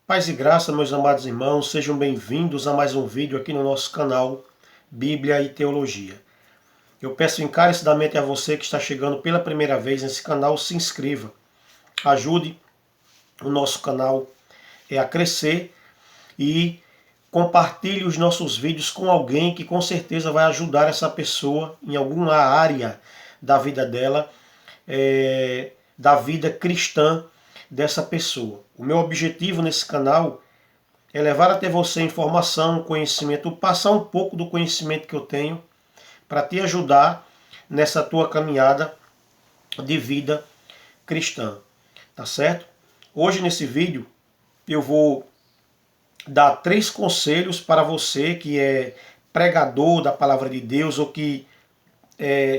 Paz e graça, meus amados irmãos, sejam bem-vindos a mais um vídeo aqui no nosso canal Bíblia e Teologia. Eu peço encarecidamente a você que está chegando pela primeira vez nesse canal, se inscreva, ajude o nosso canal a crescer e compartilhe os nossos vídeos com alguém que com certeza vai ajudar essa pessoa em alguma área da vida dela, da vida cristã dessa pessoa. O meu objetivo nesse canal é levar até você informação, conhecimento, passar um pouco do conhecimento que eu tenho para te ajudar nessa tua caminhada de vida cristã, tá certo? Hoje nesse vídeo eu vou dar 3 conselhos para você que é pregador da palavra de Deus ou que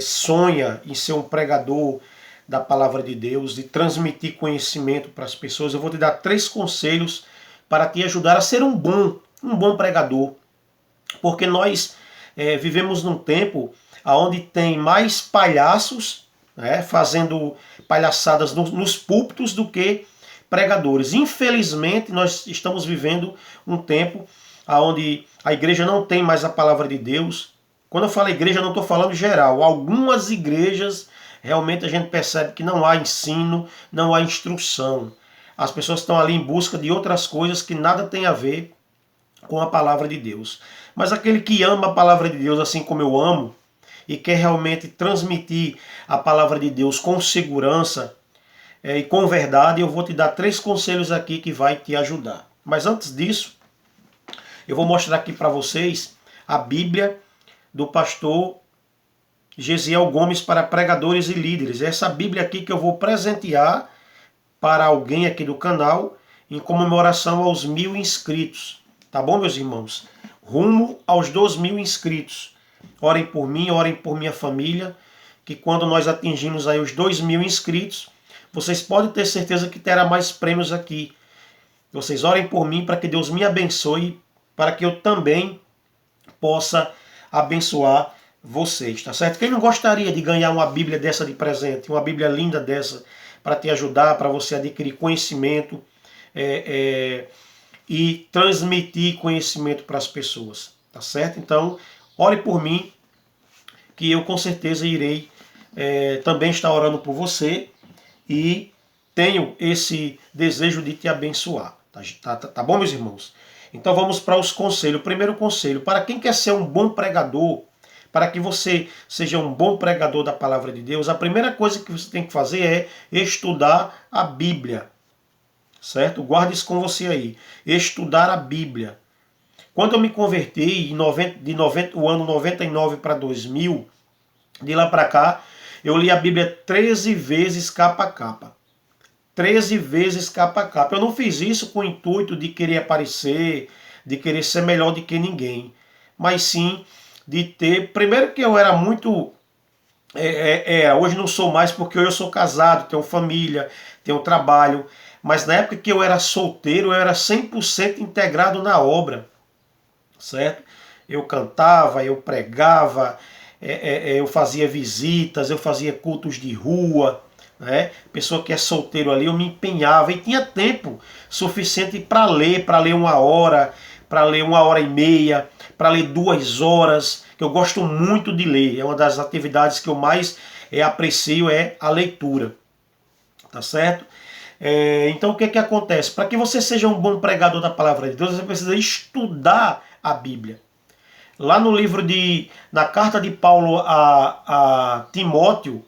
sonha em ser um pregador da palavra de Deus, de transmitir conhecimento para as pessoas. Eu vou te dar 3 conselhos para te ajudar a ser um bom pregador. Porque nós vivemos num tempo onde tem mais palhaços fazendo palhaçadas nos púlpitos do que pregadores. Infelizmente, nós estamos vivendo um tempo onde a igreja não tem mais a palavra de Deus. Quando eu falo igreja, eu não estou falando geral. Algumas igrejas, realmente a gente percebe que não há ensino, não há instrução. As pessoas estão ali em busca de outras coisas que nada tem a ver com a palavra de Deus. Mas aquele que ama a palavra de Deus assim como eu amo, e quer realmente transmitir a palavra de Deus com segurança e com verdade, eu vou te dar 3 conselhos aqui que vai te ajudar. Mas antes disso, eu vou mostrar aqui para vocês a Bíblia do pastor Gesiel Gomes para pregadores e líderes. É essa Bíblia aqui que eu vou presentear para alguém aqui do canal em comemoração aos 1000 inscritos. Tá bom, meus irmãos? Rumo aos 2000 inscritos. Orem por mim, orem por minha família, que quando nós atingimos aí os 2000 inscritos, vocês podem ter certeza que terá mais prêmios aqui. Vocês orem por mim para que Deus me abençoe, para que eu também possa abençoar vocês, tá certo? Quem não gostaria de ganhar uma Bíblia dessa de presente, uma Bíblia linda dessa, para te ajudar, para você adquirir conhecimento e transmitir conhecimento para as pessoas, tá certo? Então, ore por mim, que eu com certeza irei também estar orando por você e tenho esse desejo de te abençoar, tá bom, meus irmãos? Então vamos para os conselhos. O primeiro conselho, para quem quer ser um bom pregador, para que você seja um bom pregador da palavra de Deus, a primeira coisa que você tem que fazer é estudar a Bíblia, certo? Guarde isso com você aí, estudar a Bíblia. Quando eu me converti, o ano 99 para 2000, de lá para cá, eu li a Bíblia 13 vezes capa a capa. 13 vezes capa a capa. Eu não fiz isso com o intuito de querer aparecer, de querer ser melhor do que ninguém, mas sim de ter... Primeiro que eu era muito... hoje não sou mais porque hoje eu sou casado, tenho família, tenho trabalho, mas na época que eu era solteiro, eu era 100% integrado na obra, certo? Eu cantava, eu pregava, eu fazia visitas, eu fazia cultos de rua, né? Pessoa que é solteiro ali, eu me empenhava e tinha tempo suficiente para ler 1 hora, para ler 1 hora e meia, para ler 2 horas, que eu gosto muito de ler. É uma das atividades que eu mais aprecio, é a leitura, tá certo? Então o que que acontece? Para que você seja um bom pregador da palavra de Deus, você precisa estudar a Bíblia. Lá no livro na carta de Paulo a Timóteo,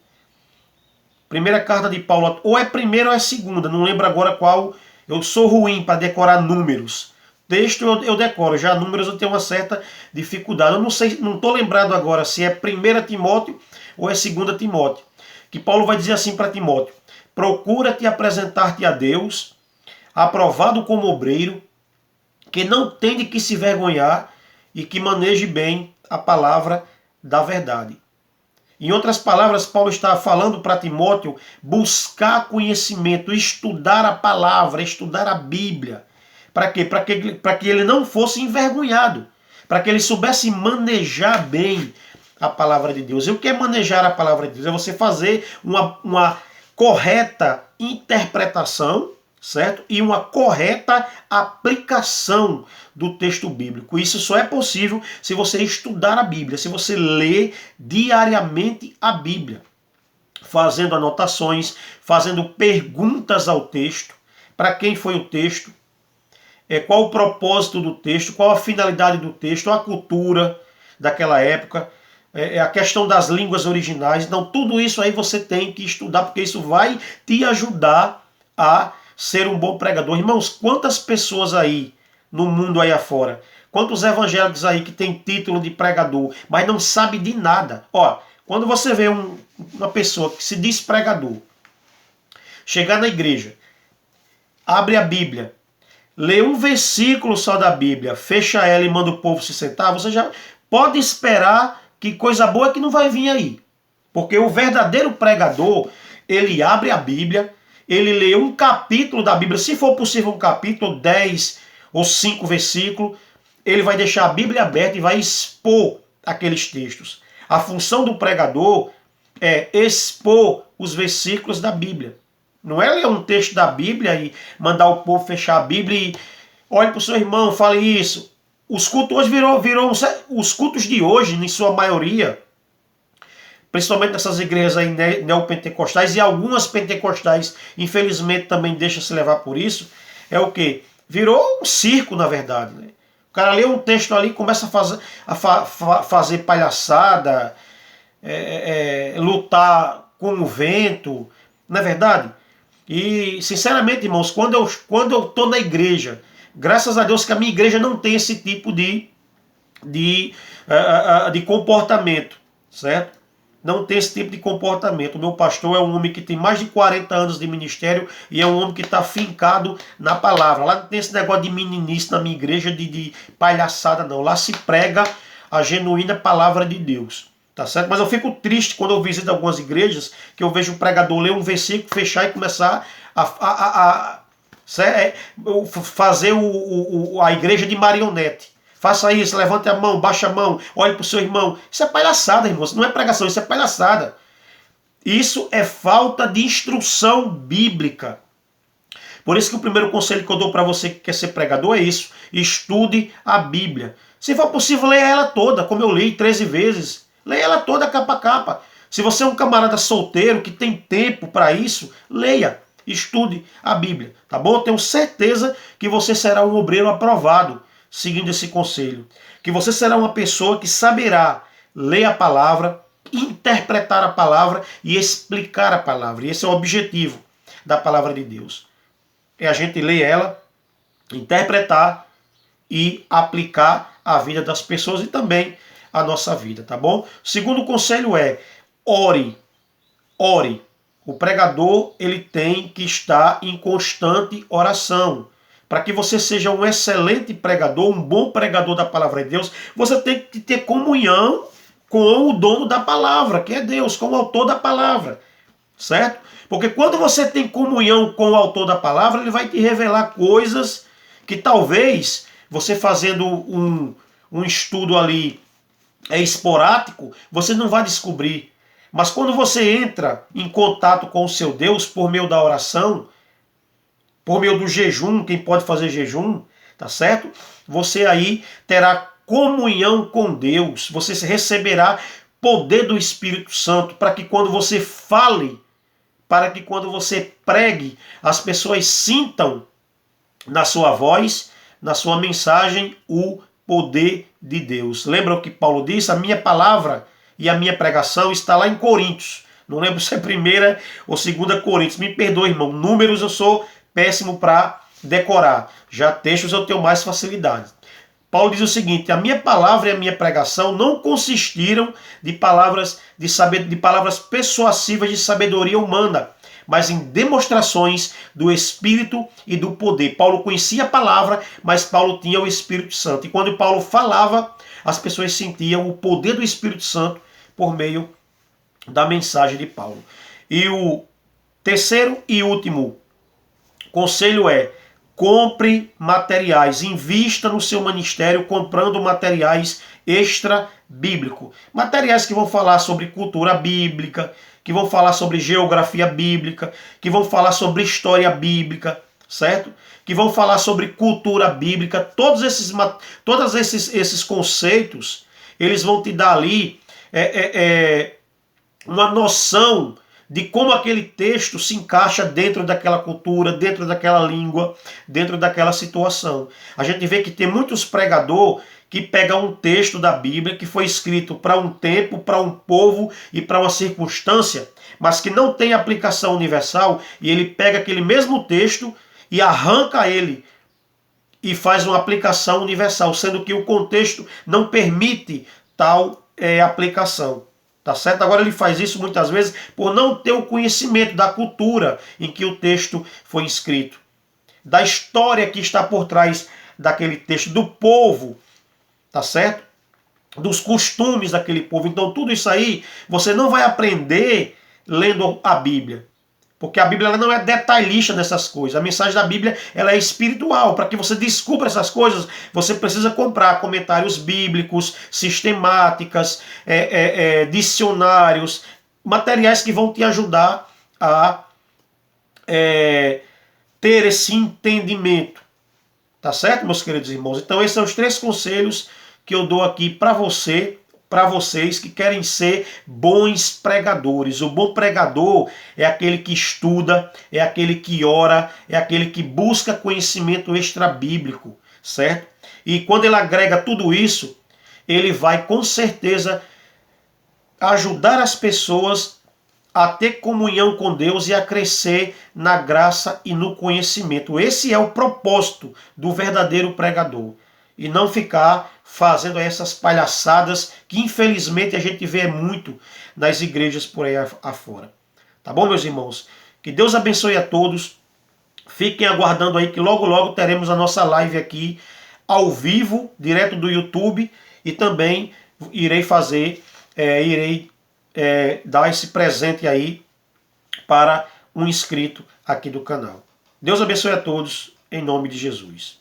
primeira carta de Paulo, ou é primeira ou é segunda, não lembro agora qual. Eu sou ruim para decorar números. Texto eu decoro, já números eu tenho uma certa dificuldade. Eu não sei, não estou lembrado agora se é 1 Timóteo ou é 2 Timóteo. Que Paulo vai dizer assim para Timóteo: procura-te apresentar-te a Deus, aprovado como obreiro, que não tem de que se vergonhar e que maneje bem a palavra da verdade. Em outras palavras, Paulo está falando para Timóteo buscar conhecimento, estudar a palavra, estudar a Bíblia. Para quê? Para que ele não fosse envergonhado, para que ele soubesse manejar bem a palavra de Deus. E o que é manejar a palavra de Deus? É você fazer uma correta interpretação certo? E uma correta aplicação do texto bíblico. Isso só é possível se você estudar a Bíblia, se você ler diariamente a Bíblia, fazendo anotações, fazendo perguntas ao texto, para quem foi o texto, qual o propósito do texto, qual a finalidade do texto, a cultura daquela época, a questão das línguas originais. Então, tudo isso aí você tem que estudar, porque isso vai te ajudar a ser um bom pregador. Irmãos, quantas pessoas aí no mundo aí afora, quantos evangélicos aí que tem título de pregador, mas não sabe de nada. Ó, quando você vê uma pessoa que se diz pregador, chegar na igreja, abre a Bíblia, lê um versículo só da Bíblia, fecha ela e manda o povo se sentar, você já pode esperar que coisa boa que não vai vir aí. Porque o verdadeiro pregador, ele abre a Bíblia, ele lê um capítulo da Bíblia, se for possível um capítulo, 10 ou 5 versículos, ele vai deixar a Bíblia aberta e vai expor aqueles textos. A função do pregador é expor os versículos da Bíblia. Não é ler um texto da Bíblia e mandar o povo fechar a Bíblia e olhe para o seu irmão, fale isso. Os cultos hoje virou os cultos de hoje, em sua maioria, principalmente nessas igrejas aí neopentecostais e algumas pentecostais, infelizmente também deixam se levar por isso, é o quê? Virou um circo, na verdade. Né? O cara lê um texto ali e começa fazer palhaçada, lutar com o vento, não é verdade? E, sinceramente, irmãos, quando eu estou na igreja, graças a Deus que a minha igreja não tem esse tipo de comportamento, certo? Não tem esse tipo de comportamento. O meu pastor é um homem que tem mais de 40 anos de ministério e é um homem que está fincado na palavra. Lá não tem esse negócio de meninice na minha igreja, de palhaçada, não. Lá se prega a genuína palavra de Deus. Tá certo? Mas eu fico triste quando eu visito algumas igrejas que eu vejo o pregador ler um versículo, fechar e começar a fazer a igreja de marionete. Faça isso, levante a mão, baixa a mão, olhe para o seu irmão. Isso é palhaçada, irmão. Isso não é pregação, isso é palhaçada. Isso é falta de instrução bíblica. Por isso que o primeiro conselho que eu dou para você que quer ser pregador é isso. Estude a Bíblia. Se for possível, leia ela toda, como eu li 13 vezes. Leia ela toda, capa a capa. Se você é um camarada solteiro que tem tempo para isso, leia, estude a Bíblia, tá bom? Eu tenho certeza que você será um obreiro aprovado, seguindo esse conselho. Que você será uma pessoa que saberá ler a palavra, interpretar a palavra e explicar a palavra. E esse é o objetivo da palavra de Deus. É a gente ler ela, interpretar e aplicar a vida das pessoas e também a nossa vida, tá bom? O segundo conselho é ore. Ore. O pregador, ele tem que estar em constante oração. Para que você seja um excelente pregador, um bom pregador da palavra de Deus, você tem que ter comunhão com o dono da palavra, que é Deus, com o autor da palavra, certo? Porque quando você tem comunhão com o autor da palavra, ele vai te revelar coisas que talvez você fazendo um estudo ali esporádico, você não vai descobrir. Mas quando você entra em contato com o seu Deus por meio da oração, por meio do jejum, quem pode fazer jejum, tá certo? Você aí terá comunhão com Deus, você receberá poder do Espírito Santo para que quando você fale, para que quando você pregue, as pessoas sintam na sua voz, na sua mensagem, o poder de Deus. Lembra o que Paulo disse? A minha palavra e a minha pregação está lá em Coríntios. Não lembro se é 1ª ou 2ª Coríntios. Me perdoe, irmão. Números eu sou péssimo para decorar. Já textos eu tenho mais facilidade. Paulo diz o seguinte: a minha palavra e a minha pregação não consistiram de palavras persuasivas de sabedoria humana, mas em demonstrações do Espírito e do poder. Paulo conhecia a palavra, mas Paulo tinha o Espírito Santo. E quando Paulo falava, as pessoas sentiam o poder do Espírito Santo por meio da mensagem de Paulo. E o terceiro e último conselho é: compre materiais, invista no seu ministério comprando materiais extra-bíblicos. Materiais que vão falar sobre cultura bíblica, que vão falar sobre geografia bíblica, que vão falar sobre história bíblica, certo? Que vão falar sobre cultura bíblica, todos esses conceitos, eles vão te dar ali uma noção de como aquele texto se encaixa dentro daquela cultura, dentro daquela língua, dentro daquela situação. A gente vê que tem muitos pregadores que pegam um texto da Bíblia que foi escrito para um tempo, para um povo e para uma circunstância, mas que não tem aplicação universal, e ele pega aquele mesmo texto e arranca ele e faz uma aplicação universal, sendo que o contexto não permite tal aplicação. Tá certo? Agora ele faz isso muitas vezes por não ter o conhecimento da cultura em que o texto foi escrito, da história que está por trás daquele texto, do povo, tá certo? Dos costumes daquele povo. Então tudo isso aí você não vai aprender lendo a Bíblia. Porque a Bíblia ela não é detalhista nessas coisas. A mensagem da Bíblia ela é espiritual. Para que você descubra essas coisas, você precisa comprar comentários bíblicos, sistemáticas, dicionários, materiais que vão te ajudar a ter esse entendimento. Tá certo, meus queridos irmãos? Então esses são os 3 conselhos que eu dou aqui para vocês que querem ser bons pregadores. O bom pregador é aquele que estuda, é aquele que ora, é aquele que busca conhecimento extra-bíblico, certo? E quando ele agrega tudo isso, ele vai com certeza ajudar as pessoas a ter comunhão com Deus e a crescer na graça e no conhecimento. Esse é o propósito do verdadeiro pregador. E não ficar fazendo essas palhaçadas que infelizmente a gente vê muito nas igrejas por aí afora. Tá bom, meus irmãos? Que Deus abençoe a todos. Fiquem aguardando aí que logo logo teremos a nossa live aqui ao vivo, direto do YouTube, e também irei dar esse presente aí para um inscrito aqui do canal. Deus abençoe a todos, em nome de Jesus.